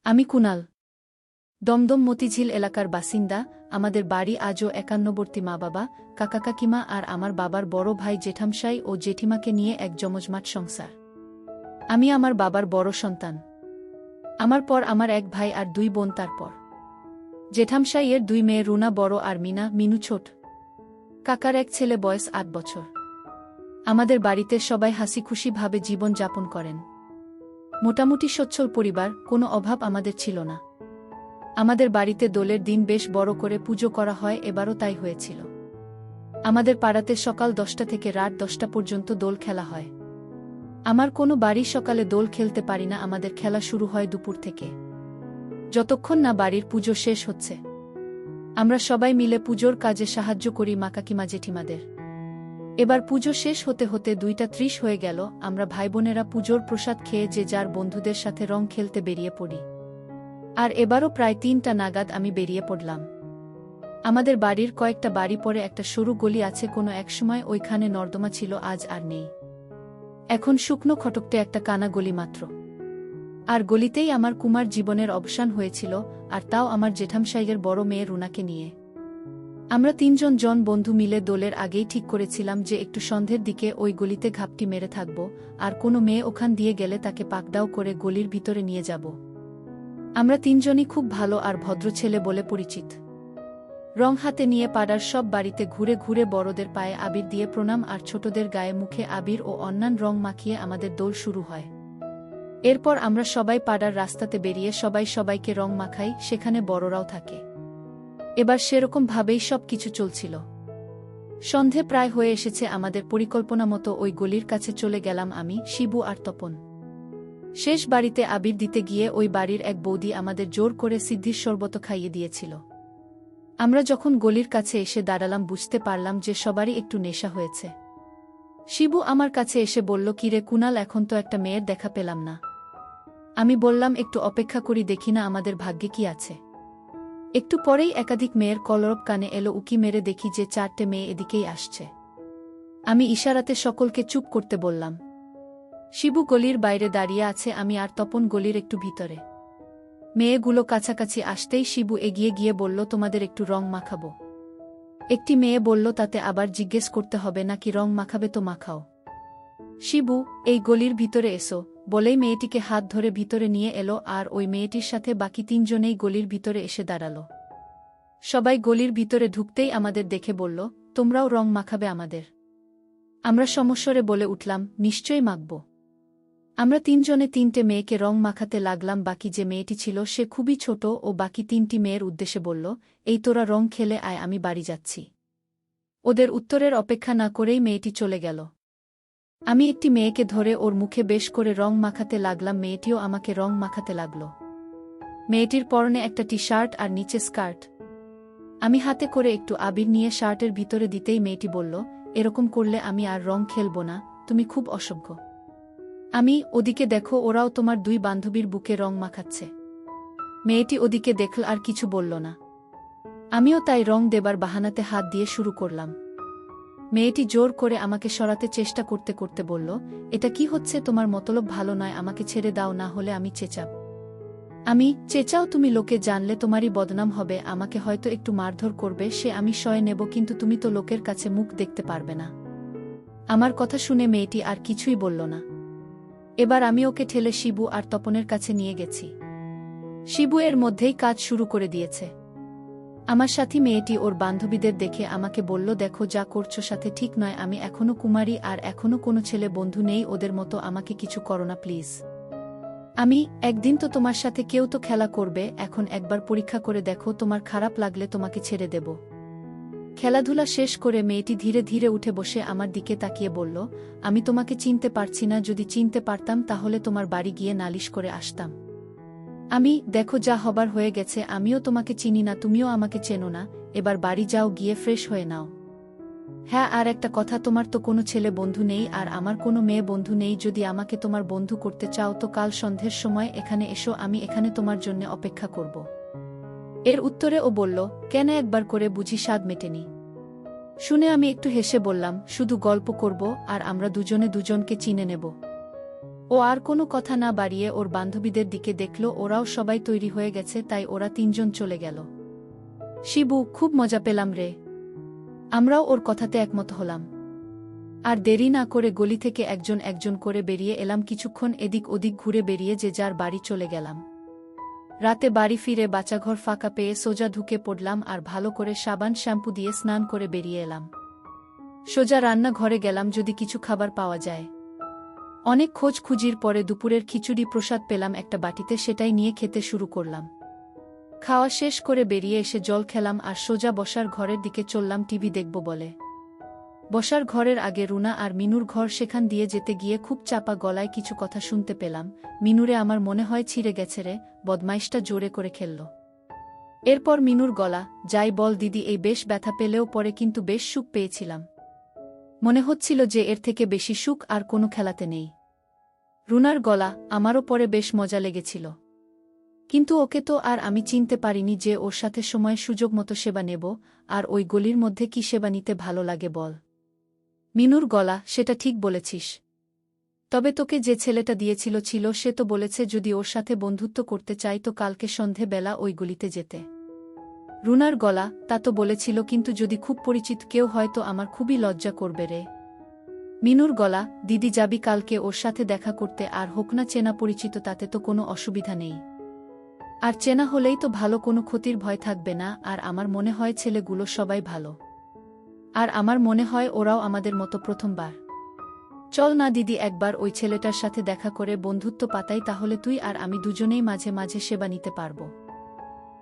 আমি কুনাল। দমদম মতিঝিল এলাকার বাসিন্দা। আমাদের বাড়ি আজও একান্নবর্তী মা বাবা, কাকা কাকিমা আর আমার বাবার বড় ভাই জেঠামশাই ও জেঠিমাকে নিয়ে এক জমজমাট সংসার। আমি আমার বাবার বড় সন্তান। আমার পর আমার এক ভাই আর দুই বোন, তারপর জেঠামশাইয়ের দুই মেয়ে রুনা বড় আর মিনু ছোট। কাকার এক ছেলে, বয়স ৮ বছর। আমাদের বাড়িতে সবাই হাসিখুশিভাবে জীবন যাপন করেন। মোটামুটি সচ্ছল পরিবার, কোনো অভাব আমাদের ছিল না। আমাদের বাড়িতে দোলের দিন বেশ বড় করে পুজো করা হয়, এবারও তাই হয়েছিল। আমাদের পাড়াতে সকাল 10টা থেকে রাত 10টা পর্যন্ত দোল খেলা হয়। আমার কোনো বাড়ি সকালে দোল খেলতে পারি না, আমাদের খেলা শুরু হয় দুপুর থেকে, যতক্ষণ না বাড়ির পুজো শেষ হচ্ছে। আমরা সবাই মিলে পুজোর কাজে সাহায্য করি মা কাকিমা জেঠিমাদের। এবার পুজো শেষ হতে হতে 2টা 30 হয়ে গেল। আমরা ভাইবোনেরা পুজোর প্রসাদ খেয়ে যে যার বন্ধুদের সাথে রং খেলতে বেরিয়ে পড়ি। আর এবারও প্রায় 3টা নাগাদ আমি বেরিয়ে পড়লাম। আমাদের বাড়ির কয়েকটা বাড়ি পরে একটা সরু গলি আছে, কোনো একসময় ওইখানে নর্দমা ছিল, আজ আর নেই। এখন শুকনো খটকটে একটা কানা গলি মাত্র। আর গলিতেই আমার কুমার জীবনের অবসান হয়েছিল, আর তাও আমার জেঠামশাইয়ের বড় মেয়ে রুনাকে নিয়ে। আমরা 3জন বন্ধু মিলে দোলের আগেই ঠিক করেছিলাম যে একটু সন্ধ্যের দিকে ওই গলিতে ঘাপটি মেরে থাকব, আর কোনো মেয়ে ওখান দিয়ে গেলে তাকে পাকড়াও করে গলির ভিতরে নিয়ে যাব। আমরা 3জনই খুব ভালো আর ভদ্র ছেলে বলে পরিচিত। রং হাতে নিয়ে পাড়ার সব বাড়িতে ঘুরে ঘুরে বড়দের পায়ে আবির দিয়ে প্রণাম আর ছোটদের গায়ে মুখে আবির ও অন্যান্য রং মাখিয়ে আমাদের দোল শুরু হয়। এরপর আমরা সবাই পাড়ার রাস্তাতে বেরিয়ে সবাই সবাইকে রং মাখাই, সেখানে বড়রাও থাকে। এবার সেরকম ভাবেই সব কিছু চলছিল। সন্ধে প্রায় হয়ে এসেছে, আমাদের পরিকল্পনা মতো ওই গলির কাছে চলে গেলাম আমি, শিবু আর তপন। শেষ বাড়িতে আবির দিতে গিয়ে ওই বাড়ির এক বৌদি আমাদের জোর করে সিদ্ধির শরবত খাইয়ে দিয়েছিল। আমরা যখন গলির কাছে এসে দাঁড়ালাম বুঝতে পারলাম যে সবারই একটু নেশা হয়েছে। শিবু আমার কাছে এসে বলল, কিরে কুনাল, এখন তো একটা মেয়ের দেখা পেলাম না। আমি বললাম, একটু অপেক্ষা করি, দেখি না আমাদের ভাগ্যে কি আছে। একটু পরেই একাধিক মেয়ের কলরব কানে এলো, উকি মেরে দেখি যে 4টে মেয়ে এদিকেই আসছে। আমি ইশারাতে সকলকে চুপ করতে বললাম। শিবু গলির বাইরে দাঁড়িয়ে আছে, আমি আর তপন গলির একটু ভিতরে। মেয়েগুলো কাছাকাছি আসতেই শিবু এগিয়ে গিয়ে বলল, তোমাদের একটু রং মাখাবো। একটি মেয়ে বলল, তাতে আবার জিজ্ঞেস করতে হবে নাকি, রং মাখাবে তো মাখাও। শিবু, এই গলির ভিতরে এসো বলেই মেয়েটিকে হাত ধরে ভিতরে নিয়ে এলো, আর ওই মেয়েটির সাথে বাকি 3জনেই গলির ভিতরে এসে দাঁড়ালো। সবাই গলির ভিতরে ঢুকতেই আমাদের দেখে বলল, তোমরাও রং মাখাবে আমাদের? আমরা সমস্বরে বলে উঠলাম, নিশ্চয়ই মাখব। আমরা 3জনে 3টে মেয়েকে রং মাখাতে লাগলাম। বাকি যে মেয়েটি ছিল সে খুবই ছোট, ও বাকি 3টি মেয়ের উদ্দেশ্যে বলল, এই তোরা রং খেলে আয়, আমি বাড়ি যাচ্ছি। ওদের উত্তরের অপেক্ষা না করেই মেয়েটি চলে গেল। আমি একটি মেয়েকে ধরে ওর মুখে বেশ করে রং মাখাতে লাগলাম, মেয়েটিও আমাকে রং মাখাতে লাগল। মেয়েটির পরনে একটা টি-শার্ট আর নিচে স্কার্ট। আমি হাতে করে একটু আবির নিয়ে শার্টের ভিতরে দিতেই মেয়েটি বলল, এরকম করলে আমি আর রং খেলব না, তুমি খুব অসভ্য। আমি, ওদিকে দেখো, ওরাও তোমার 2 বান্ধবীর বুকে রং মাখাচ্ছে। মেয়েটি ওদিকে দেখল আর কিছু বলল না। আমিও তাই রং দেবার বাহানাতে হাত দিয়ে শুরু করলাম। মেয়েটি জোর করে আমাকে সরাতে চেষ্টা করতে করতে বলল, এটা কি হচ্ছে, তোমার মতলব ভালো নয়, আমাকে ছেড়ে দাও, না হলে আমি চেঁচাব। আমি, চেঁচাও তুমি, লোকে জানলে তোমারই বদনাম হবে, আমাকে হয়তো একটু মারধর করবে, সে আমি সয়ে নেব, কিন্তু তুমি তো লোকের কাছে মুখ দেখতে পারবে না। আমার কথা শুনে মেয়েটি আর কিছুই বলল না। এবার আমি ওকে ঠেলে শিবু আর তপনের কাছে নিয়ে গেছি। শিবু এর মধ্যেই কাজ শুরু করে দিয়েছে। আমার সাথী মেয়েটি ওর বান্ধবীদের দেখে আমাকে বলল, দেখো যা করছো সাথে ঠিক নয়, আমি এখনো কুমারী আর এখনো কোনো ছেলে বন্ধু নেই, ওদের মতো আমাকে কিছু করো না প্লিজ। আমি, একদিন তো তোমার সাথে কেউ তো খেলা করবে, এখন একবার পরীক্ষা করে দেখো, তোমার খারাপ লাগলে তোমাকে ছেড়ে দেব। খেলাধুলা শেষ করে মেয়েটি ধীরে ধীরে উঠে বসে আমার দিকে তাকিয়ে বলল, আমি তোমাকে চিনতে পারছি না, যদি চিনতে পারতাম তাহলে তোমার বাড়ি গিয়ে নালিশ করে আসতাম। আমি, দেখো যা হবার হয়ে গেছে, আমিও তোমাকে চিনি না, তুমিও আমাকে চেনো না, এবার বাড়ি যাও, গিয়ে ফ্রেশ হয়ে নাও। হ্যাঁ, আর একটা কথা, তোমার তো কোনো ছেলে বন্ধু নেই আর আমার কোনো মেয়ে বন্ধু নেই, যদি আমাকে তোমার বন্ধু করতে চাও তো কাল সন্ধ্যের সময় এখানে এসো, আমি এখানে তোমার জন্য অপেক্ষা করব। এর উত্তরে ও বলল, কেন, একবার করে বুঝি স্বাদ মেটেনি? শুনে আমি একটু হেসে বললাম, শুধু গল্প করব আর আমরা দুজনে দুজনকে চিনে নেব। ও আর কোনো কথা না বাড়িয়ে ওর বান্ধবীদের দিকে দেখল, ওরাও সবাই তৈরি হয়ে গেছে, তাই ওরা তিনজন চলে গেল। শিবু, খুব মজা পেলাম রে। আমরাও ওর কথাতে একমত হলাম। আর দেরি না করে গলি থেকে একজন একজন করে বেরিয়ে এলাম। কিছুক্ষণ এদিক ওদিক ঘুরে বেরিয়ে যে যার বাড়ি চলে গেলাম। রাতে বাড়ি ফিরে বাচ্চাঘর ফাঁকা পেয়ে সোজা ঢুকে পড়লাম আর ভালো করে সাবান শ্যাম্পু দিয়ে স্নান করে বেরিয়ে এলাম। সোজা রান্নাঘরে গেলাম যদি কিছু খাবার পাওয়া যায়। অনেক খোঁজখুঁজির পরে দুপুরের খিচুড়ি প্রসাদ পেলাম একটা বাটিতে, সেটাই নিয়ে খেতে শুরু করলাম। খাওয়া শেষ করে বেরিয়ে এসে জল খেলাম আর সোজা বসার ঘরের দিকে চললাম টিভি দেখব বলে। বসার ঘরের আগে রুনা আর মিনুর ঘর, সেখান দিয়ে যেতে গিয়ে খুব চাপা গলায় কিছু কথা শুনতে পেলাম। মিনুরে আমার মনে হয় ছিঁড়ে গেছে রে, বদমাইশটা জোরে করে খেলল। এরপর মিনুর গলা, যাই বল দিদি, এই বেশ ব্যথা পেলেও পরে কিন্তু বেশ সুখ পেয়েছিলাম। মনে হচ্ছিল যে এর থেকে বেশি সুখ আর কোনো খেলাতে নেই। রুনার গলা, আমারও পরে বেশ মজা লেগেছিল, কিন্তু ওকে তো আর আমি চিনতে পারিনি যে ওর সাথে সময় সুযোগ মতো সেবা নেব, আর ওই গলির মধ্যে কি সেবা নিতে ভালো লাগে বল। মিনুর গলা, সেটা ঠিক বলেছিস, তবে তোকে যে ছেলেটা দিয়েছিল সে তো বলেছে যদি ওর সাথে বন্ধুত্ব করতে চাই তো কালকে সন্ধে বেলা ওই গলিতে যেতে। রুনার গলা, তা তো বলেছিল, কিন্তু যদি খুব পরিচিত কেউ হয় তো আমার খুবই লজ্জা করবে রে। মিনুর গলা, দিদি যাবি কালকে ওর সাথে দেখা করতে, আর হোক না চেনা পরিচিত, তাতে তো কোনো অসুবিধা নেই। আর চেনা হলেই তো ভালো, কোনো ক্ষতির ভয় থাকবে না। আর আমার মনে হয় ছেলেগুলো সবাই ভালো, আর আমার মনে হয় ওরাও আমাদের মতো প্রথমবার। চল না দিদি, একবার ওই ছেলেটার সাথে দেখা করে বন্ধুত্ব পাতাই, তাহলে তুই আর আমি দুজনেই মাঝে মাঝে সেবা নিতে পারব।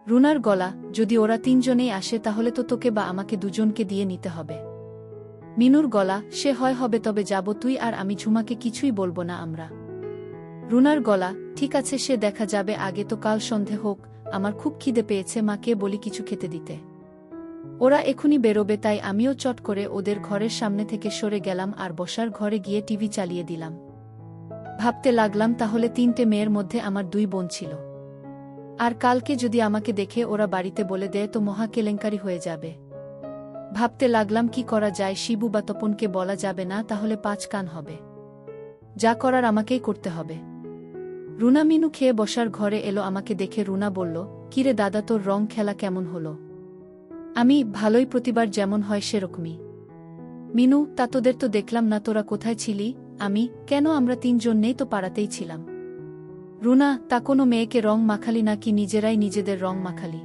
রুনার গলা, যদি ওরা তিনজনেই আসে তাহলে তো তোকে বা আমাকে দুজনকে দিয়ে নিতে হবে। মিনুর গলা, সে হয় হবে, তবে যাব, তুই আর আমি, ঝুমাকে কিছুই বলবো না আমরা। রুনার গলা, ঠিক আছে, সে দেখা যাবে, আগে তো কাল সন্ধে হোক, আমার খুব খিদে পেয়েছে, মাকে বলি কিছু খেতে দিতে। ওরা এখনই বেরোবে, তাই আমিও চট করে ওদের ঘরের সামনে থেকে সরে গেলাম আর বসার ঘরে গিয়ে টিভি চালিয়ে দিলাম। ভাবতে লাগলাম, তাহলে তিনটে মেয়ের মধ্যে আমার দুই বোন ছিল, আর কালকে যদি আমাকে দেখে ওরা বাড়িতে বলে দেয় তো মহা কেলেঙ্কারি হয়ে যাবে। ভাবতে লাগলাম কি করা যায়, শিবু বা তপনকে বলা যাবে না, তাহলে পাঁচ কান হবে। যা করার আমাকেই করতে হবে। রুনা মিনু খেয়ে বসার ঘরে এলো, আমাকে দেখে রুনা বলল, কিরে দাদা, তোর রং খেলা কেমন হলো? আমি, ভালোই, প্রতিবার যেমন হয় সেরকমই। মিনু, তা তোদের তো দেখলাম না, তোরা কোথায় ছিলি? আমি, কেন, আমরা তিনজন নেই তো পাড়াতেই ছিলাম। রুনা, তা কোনো মেয়েকে রং মাখালি নাকি নিজেরাই নিজেদের রং মাখালি?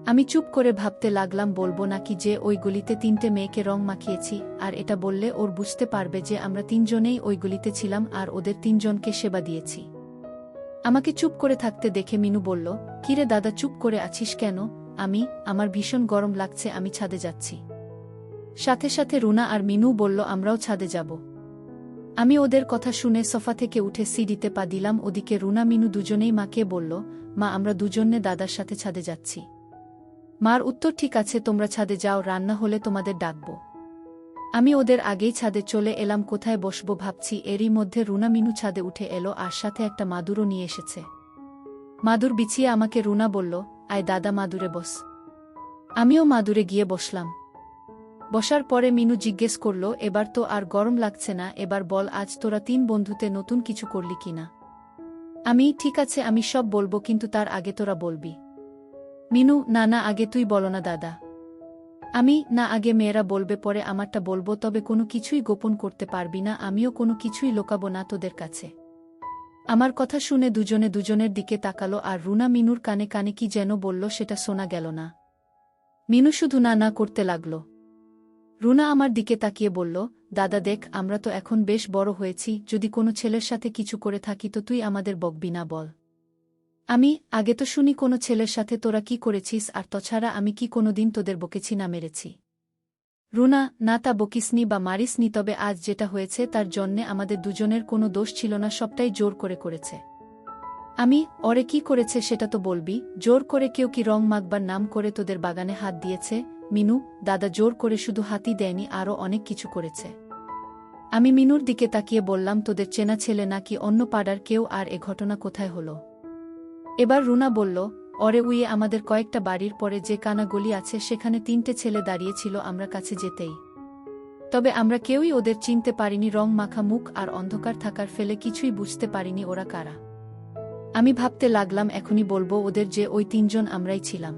আমি চুপ করে ভাবতে লাগলাম বলবো নাকি যে ওই গলিতে তিনটে মেয়েকে রং মাখিয়েছি, আর এটা বললে ওর বুঝতে পারবে যে আমরা তিনজনেই ওই গলিতে ছিলাম আর ওদের তিনজনকে সেবা দিয়েছি। আমাকে চুপ করে থাকতে দেখে মিনু বলল, কিরে দাদা, চুপ করে আছিস কেন? আমি, আমার ভীষণ গরম লাগছে, আমি ছাদে যাচ্ছি। সাথে সাথে রুনা আর মিনু বলল, আমরাও ছাদে যাব। আমি ওদের কথা শুনে সোফা থেকে উঠে সিঁড়িতে পা দিলাম। ওদিকে রুনা মিনু দুজনেই মাকে বলল, মা, আমরা দুজনে দাদার সাথে ছাদে যাচ্ছি। মার উত্তর, ঠিক আছে, তোমরা ছাদে যাও, রান্না হলে তোমাদের ডাকব। আমি ওদের আগেই ছাদে চলে এলাম। কোথায় বসবো ভাবছি, এরই মধ্যে রুনা মিনু ছাদে উঠে এলো আর সাথে একটা মাদুরও নিয়ে এসেছে। মাদুর বিছিয়ে আমাকে রুনা বলল, আয় দাদা, মাদুরে বস। আমিও মাদুরে গিয়ে বসলাম। বসার পরে মিনু জিজ্ঞেস করল, এবার তো আর গরম লাগছে না, এবার বল, আজ তোরা তিন বন্ধুতে নতুন কিছু করলি কিনা? আমি, ঠিক আছে, আমি সব বলবো, কিন্তু তার আগে তোরা বলবি। মিনু, না না, আগে তুই বলো না দাদা। আমি, না, আগে মেয়েরা বলবে, পরে আমারটা বলবো, তবে কোনো কিছুই গোপন করতে পারবি না, আমিও কোনো কিছুই লোকাবো না তোদের কাছে। আমার কথা শুনে দুজনে দুজনের দিকে তাকালো আর রুনা মিনুর কানে কানে কি যেন বলল, সেটা শোনা গেল না। মিনু শুধু না না করতে লাগল। রুনা আমার দিকে তাকিয়ে বলল, দাদা দেখ, আমরা তো এখন বেশ বড় হয়েছি, যদি কোনো ছেলের সাথে কিছু করে থাকি তো তুই আমাদের বকবি না বল। আমি, আগে তো শুনি কোনো ছেলের সাথে তোরা কি করেছিস, আর তাছাড়া আমি কি কোনোদিন তোদের বকেছি না মেরেছি? রুনা, না, তা বকিসনি বা মারিসনি, তবে আজ যেটা হয়েছে তার জন্যে আমাদের দুজনের কোনো দোষ ছিল না, সবটাই জোর করে করেছে। আমি, ওরে কি করেছে সেটা তো বলবি। জোর করে কেউ কি রং মাখবার নাম করে তোদের বাগানে হাত দিয়েছে? মিনু, দাদা জোর করে শুধু হাতই দেয়নি, আরও অনেক কিছু করেছে। আমি মিনুর দিকে তাকিয়ে বললাম, তোদের চেনা ছেলে নাকি অন্য পাড়ার কেউ, আর এ ঘটনা কোথায় হলো? এবার রুনা বলল, ওরে উইয়ে আমাদের কয়েকটা বাড়ির পরে যে কানা গলি আছে সেখানে তিনটে ছেলে দাঁড়িয়েছিল আমরা কাছে যেতেই। তবে আমরা কেউই ওদের চিনতে পারিনি, রং মাখা মুখ আর অন্ধকার থাকার ফেলে কিছুই বুঝতে পারিনি ওরা কারা। আমি ভাবতে লাগলাম এখনই বলবো ওদের যে ওই তিনজন আমরাই ছিলাম।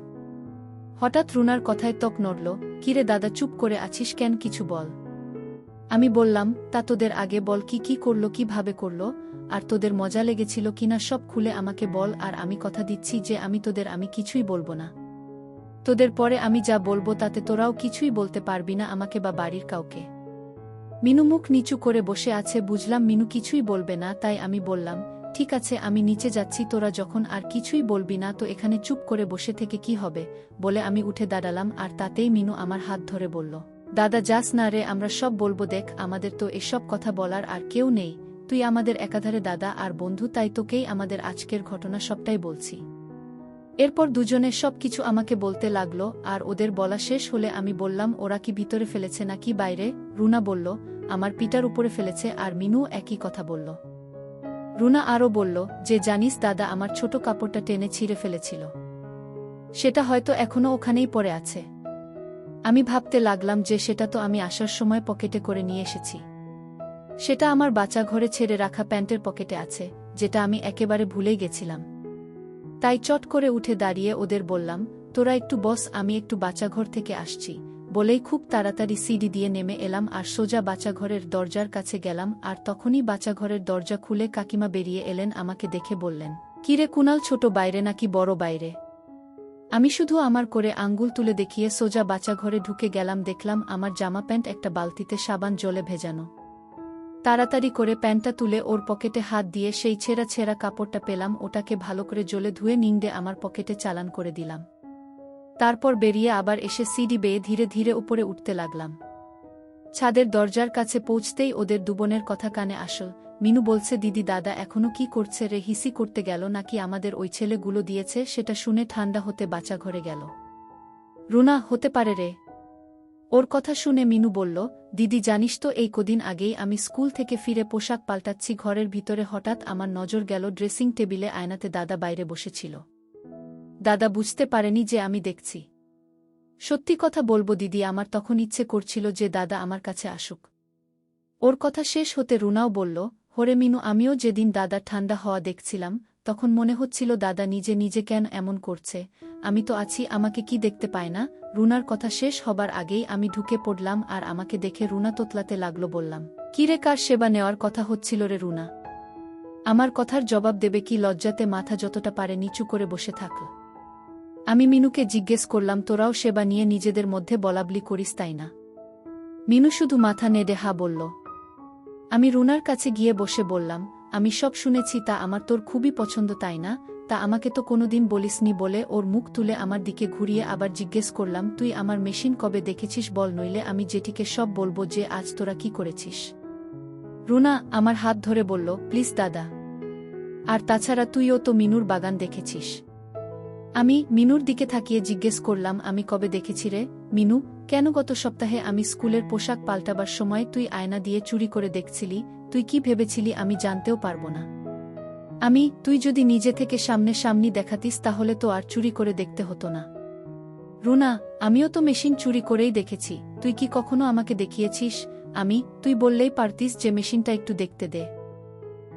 হঠাৎ রুনার কথায় ত্বক নড়ল। কিরে দাদা, চুপ করে আছিস কেন, কিছু বল। আমি বললাম, তা তোদের আগে বল, কি করলো, কিভাবে করলো, আর তোদের মজা লেগেছিল কিনা সব খুলে আমাকে বল। আর আমি কথা দিচ্ছি যে আমি কিছুই বলবো না। তোদের পরে আমি যা বলবো তাতে তোরাও কিছুই বলতে পারবি না আমাকে বা বাড়ির কাউকে। মিনু মুখ নিচু করে বসে আছে, বুঝলাম মিনু কিছুই বলবে না, তাই আমি বললাম, ঠিক আছে আমি নিচে যাচ্ছি, তোরা যখন আর কিছুই বলবি না তো এখানে চুপ করে বসে থেকে কি হবে, বলে আমি উঠে দাঁড়ালাম। আর তাতেই মিনু আমার হাত ধরে বলল, দাদা যাস না রে, আমরা সব বলবো, দেখ আমাদের তো এসব কথা বলার আর কেউ নেই, তুই আমাদের একাধারে দাদা আর বন্ধু, তাই তোকেই আমাদের আজকের ঘটনা সবটাই বলছি। এরপর দুজনে সব কিছু আমাকে বলতে লাগলো, আর ওদের বলা শেষ হলে আমি বললাম, ওরা কি ভিতরে ফেলেছে নাকি বাইরে? রুনা বলল, আমার পিটার উপরে ফেলেছে, আর মিনু একই কথা বলল। রুনা আরও বলল যে, জানিস দাদা, আমার ছোট কাপড়টা টেনে ছিঁড়ে ফেলেছিল, সেটা হয়তো এখনো ওখানেই পড়ে আছে। আমি ভাবতে লাগলাম যে সেটা তো আমি আসার সময় পকেটে করে নিয়ে এসেছি। সেটা আমার বাচ্চা ঘরে ছেড়ে রাখা প্যান্টের পকেটে আছে, যেটা আমি একেবারে ভুলেই গেছিলাম। তাই চট করে উঠে দাঁড়িয়ে ওদের বললাম, তোরা একটু বস, আমি একটু বাচ্চাঘর থেকে আসছি, বলেই খুব তাড়াতাড়ি সিঁড়ি দিয়ে নেমে এলাম আর সোজা বাচ্চাঘরের দরজার কাছে গেলাম। আর তখনই বাচ্চাঘরের দরজা খুলে কাকিমা বেরিয়ে এলেন, আমাকে দেখে বললেন, কিরে কুনাল, ছোট বাইরে নাকি বড় বাইরে? আমি শুধু আমার করে আঙ্গুল তুলে দেখিয়ে সোজা বাচ্চাঘরে ঢুকে গেলাম। দেখলাম আমার জামা প্যান্ট একটা বালতিতে সাবান জলে ভেজানো। তাড়াতাড়ি করে প্যান্টটা তুলে ওর পকেটে হাত দিয়ে সেই ছেঁড়া ছেঁড়া কাপড়টা পেলাম, ওটাকে ভালো করে জলে ধুয়ে নিংড়ে আমার পকেটে চালান করে দিলাম। তারপর বেরিয়ে আবার এসে সিঁড়ি বেয়ে ধীরে ধীরে উপরে উঠতে লাগলাম। ছাদের দরজার কাছে পৌঁছতেই ওদের দুবোনের কথা কানে আসল। মিনু বলছে, দিদি দাদা এখনো কি করছে রে, হিসি করতে গেল নাকি আমাদের ওই ছেলেগুলো দিয়েছে? সেটা শুনে ঠান্ডা হতে বাচ্চা ঘরে গেল। রুনা, হতে পারে রে। ওর কথা শুনে মিনু বলল, দিদি জানিস তো, এই কদিন আগেই আমি স্কুল থেকে ফিরে পোশাক পাল্টাচ্ছি, ঘরের ভিতরে হঠাৎ আমার নজর গেল ড্রেসিং টেবিলে আয়নাতে দাদা বাইরে বসেছিল। দাদা বুঝতে পারেনি যে আমি দেখছি। সত্যি কথা বলবো দিদি, আমার তখন ইচ্ছে করছিল যে দাদা আমার কাছে আসুক। ওর কথা শেষ হতে রুনাও বলল, হরে মিনু, আমিও যেদিন দাদা ঠান্ডা হওয়া দেখছিলাম তখন মনে হচ্ছিল দাদা নিজে নিজে কেন এমন করছে, আমি তো আছি, আমাকে কি দেখতে পায় না? রুনার কথা শেষ হবার আগেই আমি ঢুকে পড়লাম আর আমাকে দেখে রুনা তোতলাতে লাগলো। বললাম, কি রে, কার সেবা নেওয়ার কথা হচ্ছিল রে রুনা? আমার কথার জবাব দেবে কি লজ্জাতে মাথা যতটা পারে নিচু করে বসে থাকল। আমি মিনুকে জিজ্ঞেস করলাম, তোরাও সেবা নিয়ে নিজেদের মধ্যে বলাবলি করিস তাই না? মিনু শুধু মাথা নেড়ে হা বলল। আমি রুনার কাছে গিয়ে বসে বললাম, আমি সব শুনেছি, তা আমার তোর খুবই পছন্দ তাই না? তা আমাকে তো কোনোদিন বলিসনি। বলে ওর মুখ তুলে আমার দিকে ঘুরিয়ে আবার জিজ্ঞেস করলাম, তুই আমার মেশিন কবে দেখেছিস বল, নইলে আমি জেঠিকে সব বলবো যে আজ তোরা কি করেছিস। রুনা আমার হাত ধরে বলল, প্লিজ দাদা, আর তাছাড়া তুইও তো মিনুর বাগান দেখেছিস। আমি মিনুর দিকে তাকিয়ে জিজ্ঞেস করলাম, আমি কবে দেখেছি রে? মিনু, কেন গত সপ্তাহে আমি স্কুলের পোশাক পাল্টাবার সময় তুই আয়না দিয়ে চুরি করে দেখছিলি? তুই কি ভেবেছিলি আমি জানতেও পারবো না? তুই যদি নিজে থেকে সামনাসামনি দেখাতিস তাহলে তো আর চুরি করে দেখতে হতো না। রুনা, আমিও তো মেশিন চুরি করেই দেখেছি, তুই কি কখনো আমাকে দেখিয়েছিস? তুই বললেই পারতিস যে মেশিনটা একটু দেখতে দে।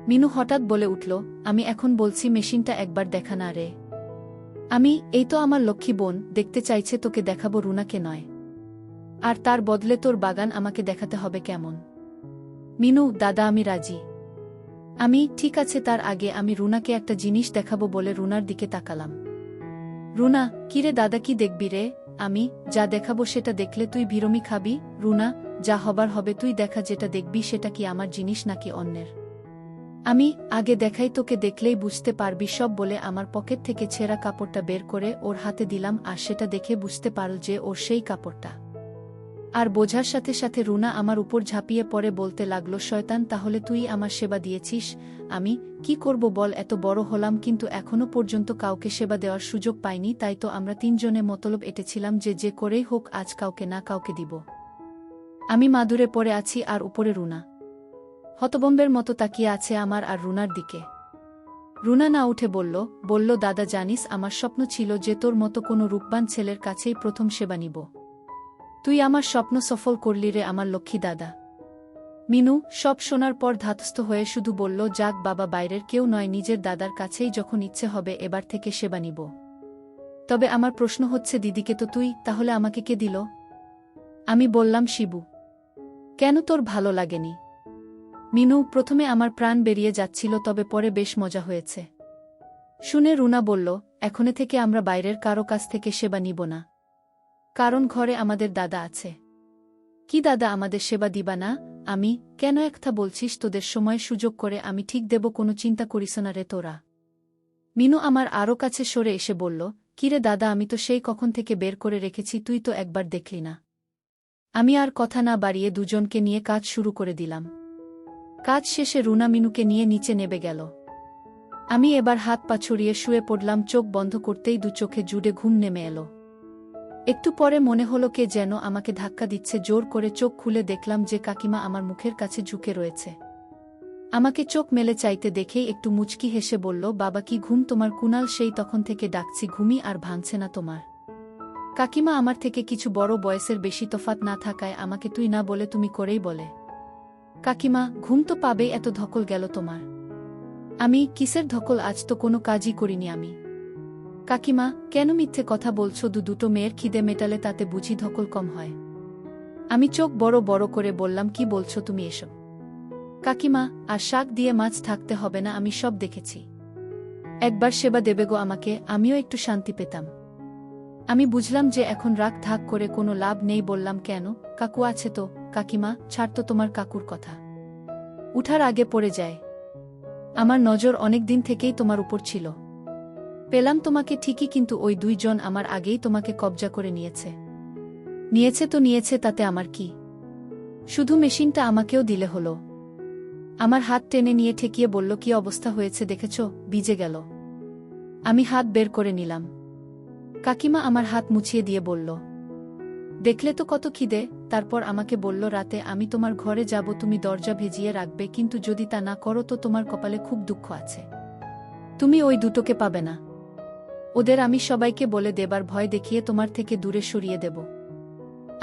মিনু হঠাৎ বলে উঠল, আমি এখন বলছি মেশিনটা একবার দেখা না রে। এই তো আমার লক্ষ্মী বোন, দেখতে চাইছে, তোকে দেখাবো, রুনাকে নয়। আর তার বদলে তোর বাগান আমাকে দেখাতে হবে কেমন? মিনু, দাদা আমি রাজি। ঠিক আছে, তার আগে আমি রুনাকে একটা জিনিস দেখাবো বলে রুনার দিকে তাকালাম। রুনা, কিরে দাদা, কি দেখবি রে? যা দেখাবো সেটা দেখলে তুই বিরমি খাবি। রুনা, যা হবার হবে, তুই দেখা, যেটা দেখবি সেটা কি আমার জিনিস নাকি অন্যের? আগে দেখাই, তোকে দেখলেই বুঝতে পারবি সব, বলে আমার পকেট থেকে ছেঁড়া কাপড়টা বের করে ওর হাতে দিলাম। আর সেটা দেখে বুঝতে পারল যে ওর সেই কাপড়টা। আর বোঝার সাথে সাথে রুনা আমার উপর ঝাঁপিয়ে পড়ে বলতে লাগলো, শয়তান, তাহলে তুই আমার সেবা দিয়েছিস? কি করব বল, এত বড় হলাম কিন্তু এখনো পর্যন্ত কাউকে সেবা দেওয়ার সুযোগ পাইনি, তাই তো আমরা তিনজনে মতলব এঁটেছিলাম যে করেই হোক আজ কাউকে না কাউকে দিব। মাদুরে পড়ে আছি আর উপরে রুনা হতবম্বের মতো তাকিয়ে আছে আমার আর রুনার দিকে। রুনা না উঠে বলল, দাদা জানিস, আমার স্বপ্ন ছিল যে তোর মতো কোনো রূপবান ছেলের কাছেই প্রথম সেবা নিব। তুই আমার স্বপ্ন সফল করলি রে আমার লক্ষ্মী দাদা। মিনু সব শোনার পর ধাতস্থ হয়ে শুধু বলল, যাক বাবা, বাইরের কেউ নয়, নিজের দাদার কাছেই যখন ইচ্ছে হবে এবার থেকে সেবা নিব। তবে আমার প্রশ্ন হচ্ছে, দিদিকে তো তুই, তাহলে আমাকে কে দিল? আমি বললাম, শিবু। কেন, তোর ভালো লাগেনি? মিনু, প্রথমে আমার প্রাণ বেরিয়ে যাচ্ছিল, তবে পরে বেশ মজা হয়েছে। শুনে রুনা বলল, এখনে থেকে আমরা বাইরের কারো কাছ থেকে সেবা নিব না, কারণ ঘরে আমাদের দাদা আছে। কি দাদা আমাদের সেবা দিবা না? আমি, কেন একটা বলছিস? তোদের সময় সুযোগ করে আমি ঠিক দেব, কোনো চিন্তা করিস না রে তোরা। মিনু আমার আরও কাছে সরে এসে বলল, কিরে দাদা, আমি তো সেই কখন থেকে বের করে রেখেছি, তুই তো একবার দেখলি না। আমি আর কথা না বাড়িয়ে দুজনকে নিয়ে কাজ শুরু করে দিলাম। কাজ শেষে রুনা মিনুকে নিয়ে নিচে নেমে গেল। আমি এবার হাত পা ছড়িয়ে শুয়ে পড়লাম। চোখ বন্ধ করতেই দু চোখে জুড়ে ঘুম নেমে এলো। একটু পরে মনে হলো কে যেন আমাকে ধাক্কা দিচ্ছে। জোর করে চোখ খুলে দেখলাম যে কাকিমা আমার মুখের কাছে ঝুঁকে রয়েছে। আমাকে চোখ মেলে চাইতে দেখেই একটু মুচকি হেসে বলল, বাবা কি ঘুম তোমার? কুনাল, সেই তখন থেকে ডাকছি, ঘুমই আর ভাঙছে না তোমার? কাকিমা আমার থেকে কিছু বড় বয়সের বেশি তফাৎ না থাকায় আমাকে তুই না বলে তুমি করেই বলে। কাকিমা, ঘুম তো পাবেই, এত ধকল গেল তোমার? আমি, কিসের ধকল? আজ তো কোনো কাজই করিনি আমি। কাকিমা, কেন মিথ্যে কথা বলছো? দুটো মেয়ের খিদে মেটালে তাতে বুঝি ধকল কম হয়? আমি চোখ বড় বড় করে বললাম, কি বলছো তুমি এসব? কাকিমা, আর শাক দিয়ে মাছ থাকতে হবে না, আমি সব দেখেছি। একবার সেবা দেবে গো আমাকে, আমিও একটু শান্তি পেতাম। আমি বুঝলাম যে এখন রাগ ঢাক করে কোনো লাভ নেই। বললাম, কেন? কাকু আছে তো। কাকিমা, ছাড় তো তোমার কাকুর কথা। উঠার আগে পড়ে যায়। আমার নজর অনেক দিন থেকেই তোমার উপর ছিল। পেলাম তোমাকে ঠিকই, কিন্তু ওই দুইজন আমার আগেই তোমাকে কবজা করে নিয়েছে। নিয়েছে তো নিয়েছে, তাতে আমার কি? শুধু মেশিনটা আমাকেও দিলে হলো। আমার হাত টেনে নিয়ে ঠেকিয়ে বলল, কি অবস্থা হয়েছে দেখেছ? ভিজে গেল। আমি হাত বের করে নিলাম। কাকিমা আমার হাত মুছিয়ে দিয়ে বলল, দেখলে তো কত খিদে। তারপর আমাকে বলল, রাতে আমি তোমার ঘরে যাব, তুমি দরজা ভেজিয়ে রাখবে, কিন্তু যদি তা না করো তো তোমার কপালে খুব দুঃখ আছে। তুমি ওই দুটোকে পাবে না। ওদের আমি সবাইকে বলে দেবার ভয় দেখিয়ে তোমার থেকে দূরে সরিয়ে দেব।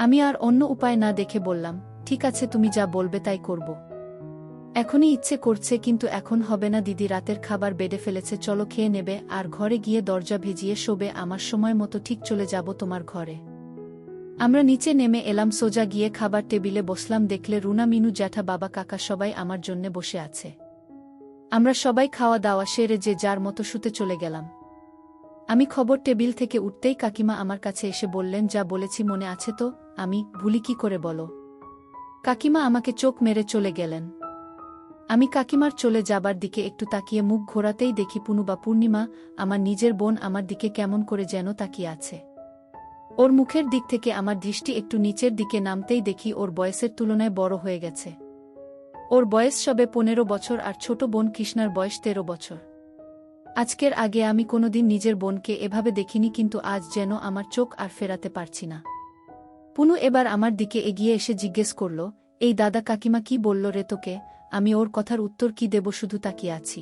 আমি আর অন্য উপায় না দেখে বললাম, ঠিক আছে, তুমি যা বলবে তাই করব। এখনই ইচ্ছে করছে, কিন্তু এখন হবে না দিদি, রাতের খাবার বেড়ে ফেলেছে, চলো খেয়ে নেবে, আর ঘরে গিয়ে দরজা ভেজিয়ে শোবে, আমার সময় মতো ঠিক চলে যাব তোমার ঘরে। আমরা নিচে নেমে এলাম, সোজা গিয়ে খাবার টেবিলে বসলাম। দেখলে রুনা, মিনু, জ্যাঠা, বাবা, কাকা সবাই আমার জন্যে বসে আছে। আমরা সবাই খাওয়া দাওয়া সেরে যে যার মতো শুতে চলে গেলাম। আমি খবর টেবিল থেকে উঠতেই কাকিমা আমার কাছে এসে বললেন, যা বলেছি মনে আছে তো? আমি, ভুলি কি করে বলো? কাকিমা আমাকে চোখ মেরে চলে গেলেন। আমি কাকিমার চলে যাবার দিকে একটু তাকিয়ে মুখ ঘোরাতেই দেখি পুনু বা পূর্ণিমা, আমার নিজের বোন, আমার দিকে কেমন করে যেন তাকিয়ে আছে। ওর মুখের দিক থেকে আমার দৃষ্টি একটু নিচের দিকে নামতেই দেখি ওর বয়সের তুলনায় বড় হয়ে গেছে। ওর বয়স সবে 15 বছর, আর ছোট বোন কৃষ্ণার বয়স 13 বছর। আজকের আগে আমি কোনোদিন নিজের বোনকে এভাবে দেখিনি, কিন্তু আজ যেন আমার চোখ আর ফেরাতে পারছি না। পুনু এবার আমার দিকে এগিয়ে এসে জিজ্ঞেস করল, এই দাদা কাকিমা কি বলল রে তোকে? আমি ওর কথার উত্তর কি দেব, শুধু তাকিয়ে আছি।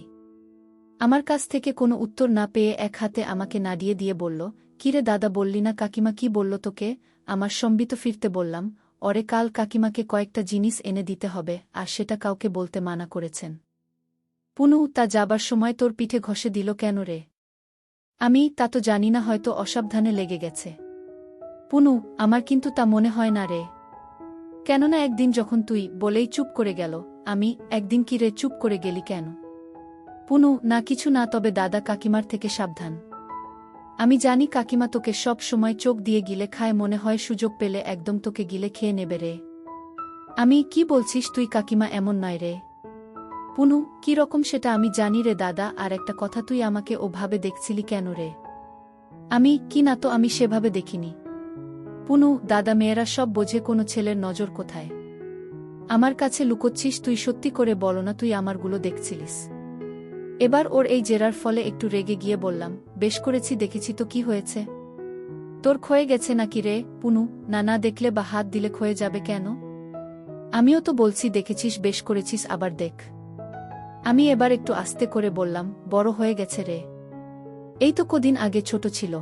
আমার কাছ থেকে কোনো উত্তর না পেয়ে এক হাতে আমাকে নাড়িয়ে দিয়ে বলল, কিরে দাদা, বললি না কাকিমা কি বলল তোকে? আমার সম্বিত ফিরতে বললাম, ওরে কাল কাকিমাকে কয়েকটা জিনিস এনে দিতে হবে, আর সেটা কাউকে বলতে মানা করেছেন। পুনু, তা যাবার সময় তোর পিঠে ঘষে দিল কেন রে? আমি, তা তো জানি না, হয়তো অসাবধানে লেগে গেছে। পুনু, আমার কিন্তু তা মনে হয় না রে। কেননা একদিন যখন তুই বলেই চুপ করে গেল। আমি, একদিন কি রে চুপ করে গেলি কেন? পুনু, না কিছু না, তবে দাদা কাকিমার থেকে সাবধান। আমি জানি কাকিমা তোকে সব সময় চোখ দিয়ে গিলে খায়, মনে হয় সুযোগ পেলে একদম তোকে গিলে খেয়ে নেবে রে। আমি, কি বলছিস তুই? কাকিমা এমন নয় রে। পুনু, কি রকম সেটা আমি জানি রে দাদা, আর একটা কথা, তুই আমাকে ওভাবে দেখছিলি কেন রে? আমি, কি না তো, আমি সেভাবে দেখিনি। পুনু, দাদা মেয়েরা সব বোঝে, কোনো ছেলের নজর কোথায়। আমার কাছে লুকোচ্ছিস তুই? সত্যি করে বলো না, তুই আমারগুলো দেখছিলিস? এবার ওর এই জেরার ফলে একটু রেগে গিয়ে বললাম, বেশ করেছি, দেখেছি তো, কি হয়েছে? তোর ক্ষয়ে গেছে নাকি রে? পুনু, না, না দেখলে বা হাত দিলে ক্ষয়ে যাবে কেন? আমিও তো বলছি দেখেছিস, বেশ করেছিস, আবার দেখ। আমি এবার একটু আস্তে করে বললাম, বড় হয়ে গেছে রে। এই তো কদিন আগে ছোট ছিল।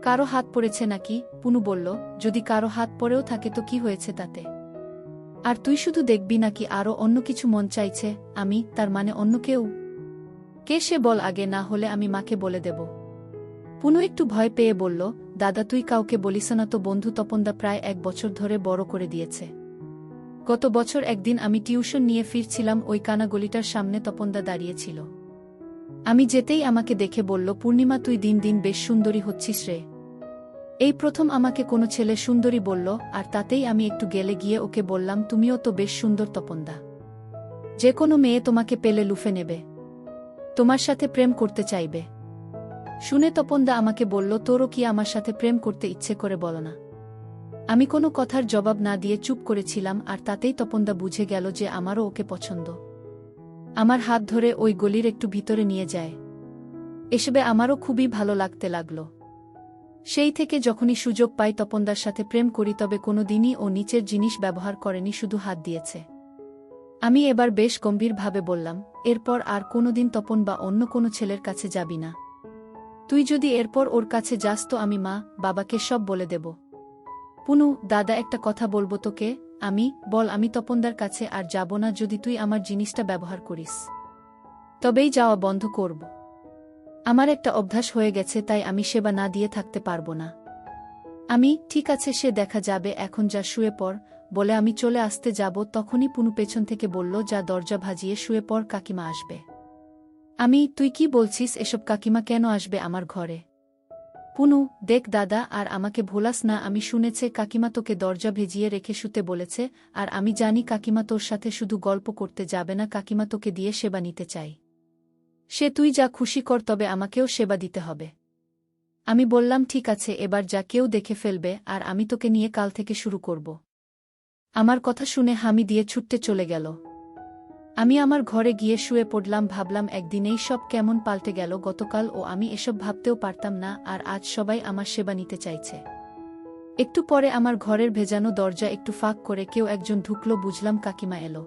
কারো হাত পড়েছে নাকি? পুনু বলল, যদি কারো হাত পড়েও থাকে তো কি হয়েছে তাতে? আর তুই শুধু দেখবি নাকি আরও অন্য কিছু মন চাইছে? আমি, তার মানে অন্য কেউ? কে সে বল আগে, না হলে আমি মাকে বলে দেব। পুনু একটু ভয় পেয়ে বলল, দাদা তুই কাউকে বলিস না তো, বন্ধু তপনদা প্রায় 1 বছর ধরে বড় করে দিয়েছে। গত বছর একদিন আমি টিউশন নিয়ে ফিরছিলাম, ওই কানা গলিটার সামনে তপনদা দাঁড়িয়েছিল। আমি যেতেই আমাকে দেখে বলল, পূর্ণিমা তুই দিন দিন বেশ সুন্দরী হচ্ছিস রে। এই প্রথম আমাকে কোনো ছেলে সুন্দরী বলল, আর তাতেই আমি একটু গেলে গিয়ে ওকে বললাম, তুমিও তো বেশ সুন্দর তপনদা। যে কোনো মেয়ে তোমাকে পেলে লুফে নেবে, তোমার সাথে প্রেম করতে চাইবে। শুনে তপনদা আমাকে বলল, তোরও কি আমার সাথে প্রেম করতে ইচ্ছে করে বলো না? আমি কোনো কথার জবাব না দিয়ে চুপ করেছিলাম, আর তাতেই তপনদা বুঝে গেল যে আমারও ওকে পছন্দ। আমার হাত ধরে ওই গলির একটু ভিতরে নিয়ে যায়। এসবে আমারও খুবই ভালো লাগতে লাগল। সেই থেকে যখনই সুযোগ পাই তপনদার সাথে প্রেম করি, তবে কোনো দিনই ও নিচের জিনিস ব্যবহার করেনি, শুধু হাত দিয়েছে। আমি এবার বেশ গম্ভীরভাবে বললাম, এরপর আর কোনোদিন তপন বা অন্য কোনো ছেলের কাছে যাবি না। তুই যদি এরপর ওর কাছে যাস তো আমি মা বাবাকে সব বলে দেব। পুনু, দাদা একটা কথা বলবো তোকে। আমি, বল। আমি তপনদার কাছে আর যাব না যদি তুই আমার জিনিসটা ব্যবহার করিস। তবেই যাওয়া বন্ধ করব। আমার একটা অভ্যাস হয়ে গেছে, তাই আমি সেবা না দিয়ে থাকতে পারবো না। আমি, ঠিক আছে সে দেখা যাবে, এখন যা শুয়ে পড়, বলে আমি চলে আসতে যাব, তখনই পুনু পেছন থেকে বলল, যা দরজা ভাজিয়ে শুয়ে পড়, কাকিমা আসবে। আমি, তুই কি বলছিস এসব? কাকিমা কেন আসবে আমার ঘরে? পুনু, দেখ দাদা, আর আমাকে ভোলাস না। আমি শুনেছে কাকিমা তোকে দরজা ভেজিয়ে রেখে শুতে বলেছে, আর আমি জানি কাকিমা তোর সাথে শুধু গল্প করতে যাবে না, কাকিমা তোকে দিয়ে সেবা নিতে চাই। সে তুই যা খুশি কর, তবে আমাকেও সেবা দিতে হবে। আমি বললাম, ঠিক আছে, এবার যা, কেউ দেখে ফেলবে, আর আমি তোকে নিয়ে কাল থেকে শুরু করব। আমার কথা শুনে হামি দিয়ে ছুটতে চলে গেল। আমি আমার ঘরে গিয়ে শুয়ে পড়লাম, ভাবলাম একদিনেই সব কেমন পাল্টে গেল। গতকাল ও আমি এসব ভাবতেও পারতাম না, আর আজ সবাই আমার সেবা নিতে চাইছে। একটু পরে আমার ঘরের ভেজানো দরজা একটু ফাঁক করে কেউ একজন ঢুকলো, বুঝলাম কাকিমা এলো।